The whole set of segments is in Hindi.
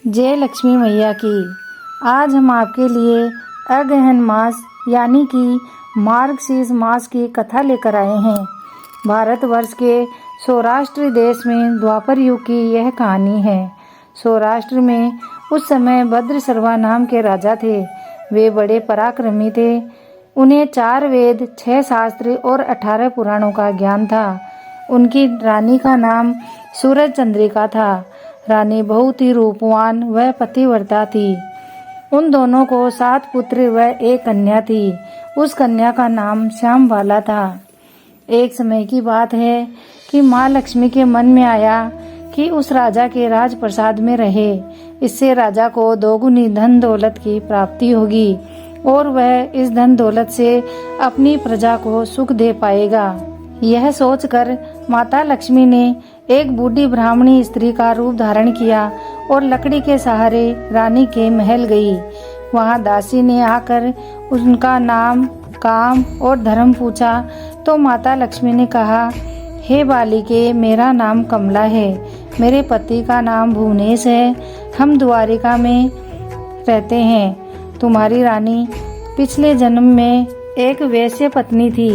जय लक्ष्मी मैया की। आज हम आपके लिए अगहन मास यानी कि मार्गशीर्ष मास की कथा लेकर आए हैं। भारतवर्ष के सौराष्ट्र देश में द्वापर युग की यह कहानी है। सौराष्ट्र में उस समय भद्रसर्वा नाम के राजा थे। वे बड़े पराक्रमी थे। उन्हें 4 वेद, 6 शास्त्र और 18 पुराणों का ज्ञान था। उनकी रानी का नाम सूरज चंद्रिका था। रानी बहुत ही रूपवान व पतिव्रता थी। उन दोनों को 7 पुत्र व 1 कन्या थी। उस कन्या का नाम श्यामबाला था। एक समय की बात है कि माँ लक्ष्मी के मन में आया कि उस राजा के राजप्रसाद में रहे। इससे राजा को दोगुनी धन दौलत की प्राप्ति होगी और वह इस धन दौलत से अपनी प्रजा को सुख दे पाएगा। यह सोचकर माता लक्ष्मी ने एक बूढ़ी ब्राह्मणी स्त्री का रूप धारण किया और लकड़ी के सहारे रानी के महल गई। वहां दासी ने आकर उनका नाम, काम और धर्म पूछा तो माता लक्ष्मी ने कहा, हे बालिके, मेरा नाम कमला है। मेरे पति का नाम भुवनेश है। हम द्वारिका में रहते हैं। तुम्हारी रानी पिछले जन्म में एक वैश्य पत्नी थी।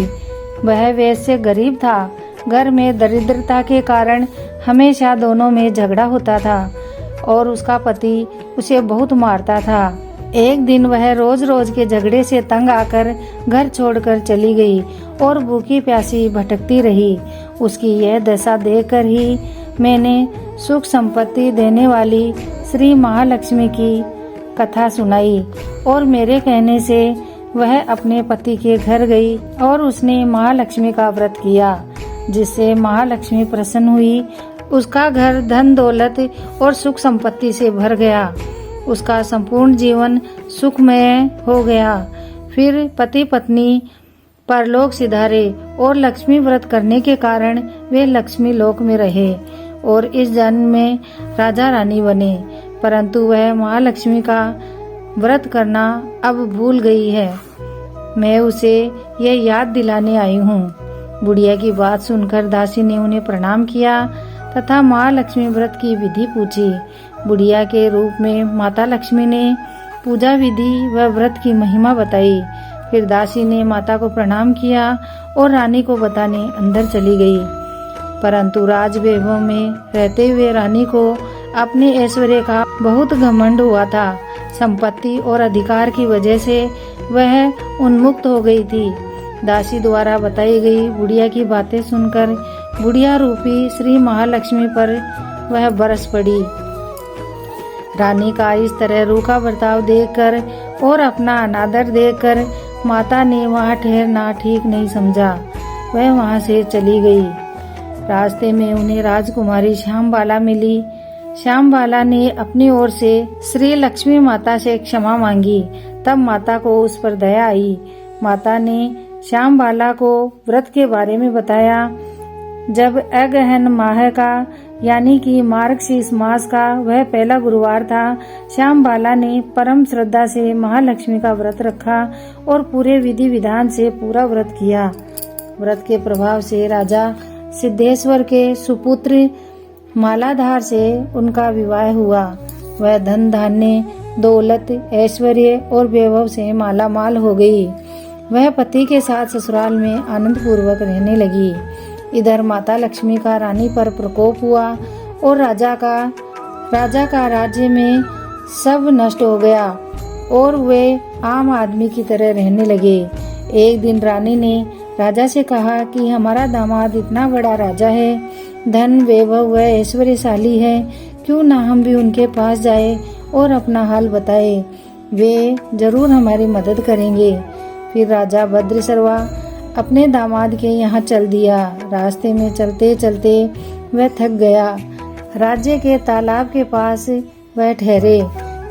वह वैश्य गरीब था। घर में दरिद्रता के कारण हमेशा दोनों में झगड़ा होता था और उसका पति उसे बहुत मारता था। एक दिन वह रोज रोज के झगड़े से तंग आकर घर छोड़कर चली गई और भूखी प्यासी भटकती रही। उसकी यह दशा देखकर ही मैंने सुख संपत्ति देने वाली श्री महालक्ष्मी की कथा सुनाई और मेरे कहने से वह अपने पति के घर गई और उसने महालक्ष्मी का व्रत किया, जिससे महालक्ष्मी प्रसन्न हुई। उसका घर धन दौलत और सुख संपत्ति से भर गया। उसका संपूर्ण जीवन सुखमय हो गया। फिर पति पत्नी परलोक सिधारे और लक्ष्मी व्रत करने के कारण वे लक्ष्मी लोक में रहे और इस जन्म में राजा रानी बने। परंतु वह महालक्ष्मी का व्रत करना अब भूल गई है। मैं उसे यह याद दिलाने आई हूँ। बुढ़िया की बात सुनकर दासी ने उन्हें प्रणाम किया तथा महालक्ष्मी व्रत की विधि पूछी। बुढ़िया के रूप में माता लक्ष्मी ने पूजा विधि व व्रत की महिमा बताई। फिर दासी ने माता को प्रणाम किया और रानी को बताने अंदर चली गई। परंतु राज वैभव में रहते हुए रानी को अपने ऐश्वर्य का बहुत घमंड हुआ था। संपत्ति और अधिकार की वजह से वह उन्मुक्त हो गई थी। दासी द्वारा बताई गई बुढ़िया की बातें सुनकर बुढ़िया रूपी श्री महालक्ष्मी पर वह बरस पड़ी। रानी का इस तरह रूखा बर्ताव देखकर और अपना अनादर देखकर माता ने वहां ठहरना ठीक नहीं समझा। वह वहां से चली गई। रास्ते में उन्हें राजकुमारी श्यामबाला मिली। श्यामबाला ने अपनी ओर से श्री लक्ष्मी माता से क्षमा मांगी। तब माता को उस पर दया आई। माता ने श्यामबाला को व्रत के बारे में बताया। जब अगहन माह का यानी कि मार्गशीर्ष मास का वह पहला गुरुवार था, श्यामबाला ने परम श्रद्धा से महालक्ष्मी का व्रत रखा और पूरे विधि विधान से पूरा व्रत किया। व्रत के प्रभाव से राजा सिद्धेश्वर के सुपुत्र मालाधार से उनका विवाह हुआ। वह धन धान्य, दौलत, ऐश्वर्य और वैभव से माला माल हो गई। वह पति के साथ ससुराल में आनंद पूर्वक रहने लगी। इधर माता लक्ष्मी का रानी पर प्रकोप हुआ और राजा का राज्य में सब नष्ट हो गया और वे आम आदमी की तरह रहने लगे। एक दिन रानी ने राजा से कहा कि हमारा दामाद इतना बड़ा राजा है, धन वैभव व ऐश्वर्यशाली है, क्यों ना हम भी उनके पास जाए और अपना हाल बताए। वे जरूर हमारी मदद करेंगे। फिर राजा भद्रसर्वा अपने दामाद के यहाँ चल दिया। रास्ते में चलते चलते वह थक गया। राज्य के तालाब के पास वह ठहरे।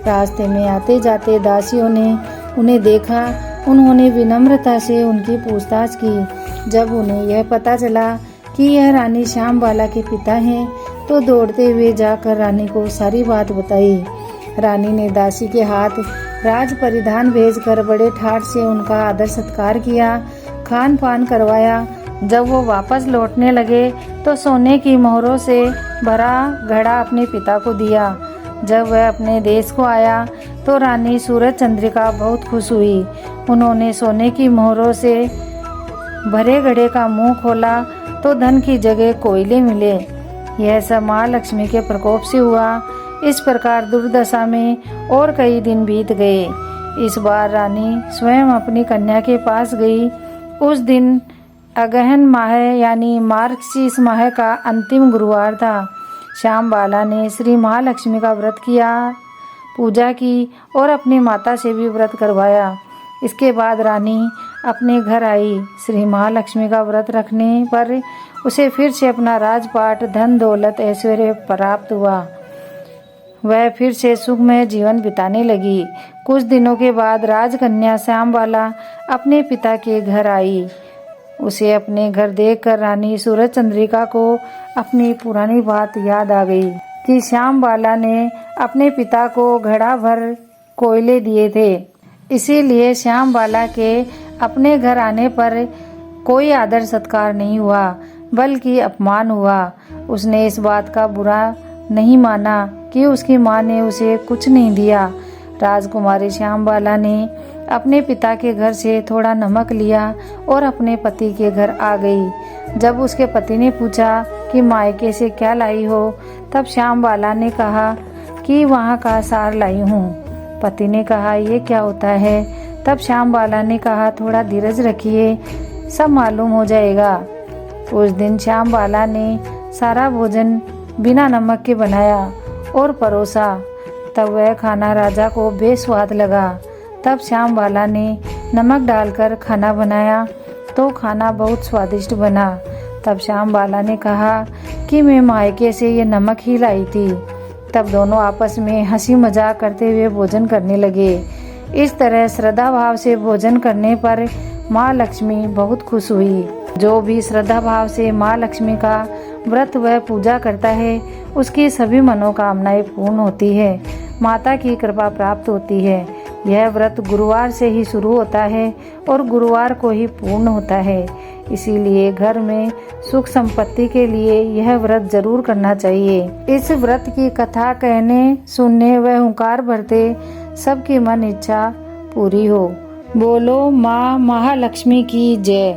रास्ते में आते जाते दासियों ने उन्हें देखा। उन्होंने विनम्रता से उनकी पूछताछ की। जब उन्हें यह पता चला कि यह रानी श्यामबाला के पिता हैं, तो दौड़ते हुए जाकर रानी को सारी बात बताई। रानी ने दासी के हाथ राज परिधान भेजकर बड़े ठाट से उनका आदर सत्कार किया, खान पान करवाया। जब वो वापस लौटने लगे तो सोने की मोहरों से भरा घड़ा अपने पिता को दिया। जब वह अपने देश को आया तो रानी सूरज चंद्रिका बहुत खुश हुई। उन्होंने सोने की मोहरों से भरे घड़े का मुंह खोला तो धन की जगह कोयले मिले। यह सब महालक्ष्मी के प्रकोप से हुआ। इस प्रकार दुर्दशा में और कई दिन बीत गए। इस बार रानी स्वयं अपनी कन्या के पास गई। उस दिन अगहन माह यानी मार्गशीर्ष माह का अंतिम गुरुवार था। श्याम बाला ने श्री महालक्ष्मी का व्रत किया, पूजा की और अपनी माता से भी व्रत करवाया। इसके बाद रानी अपने घर आई। श्री महालक्ष्मी का व्रत रखने पर उसे फिर से अपना राजपाट, धन दौलत, ऐश्वर्य प्राप्त हुआ। वह फिर से सुखमय जीवन बिताने लगी। कुछ दिनों के बाद राजकन्या श्यामबाला अपने पिता के घर आई। उसे अपने घर देखकर रानी सूरज चंद्रिका को अपनी पुरानी बात याद आ गई कि श्यामबाला ने अपने पिता को घड़ा भर कोयले दिए थे। इसीलिए श्यामबाला के अपने घर आने पर कोई आदर सत्कार नहीं हुआ, बल्कि अपमान हुआ। उसने इस बात का बुरा नहीं माना कि उसकी माँ ने उसे कुछ नहीं दिया। राजकुमारी श्यामबाला ने अपने पिता के घर से थोड़ा नमक लिया और अपने पति के घर आ गई। जब उसके पति ने पूछा कि मायके से क्या लाई हो, तब श्यामबाला ने कहा कि वहाँ का सार लाई हूँ। पति ने कहा, ये क्या होता है? तब श्यामबाला ने कहा, थोड़ा धीरज रखिए, सब मालूम हो जाएगा। उस दिन श्यामबाला ने सारा भोजन बिना नमक के बनाया और परोसा। तब वह खाना राजा को बेस्वाद लगा। तब श्यामबाला ने नमक डालकर खाना बनाया तो खाना बहुत स्वादिष्ट बना। तब श्यामबाला ने कहा कि मैं मायके से ये नमक ही लाई थी। तब दोनों आपस में हंसी मजाक करते हुए भोजन करने लगे। इस तरह श्रद्धा भाव से भोजन करने पर माँ लक्ष्मी बहुत खुश हुई। जो भी श्रद्धा भाव से माँ लक्ष्मी का व्रत व पूजा करता है, उसकी सभी मनोकामनाएं पूर्ण होती है, माता की कृपा प्राप्त होती है। यह व्रत गुरुवार से ही शुरू होता है और गुरुवार को ही पूर्ण होता है। इसीलिए घर में सुख संपत्ति के लिए यह व्रत जरूर करना चाहिए। इस व्रत की कथा कहने, सुनने व हुंकार भरते सबकी मन इच्छा पूरी हो। बोलो माँ महालक्ष्मी की जय।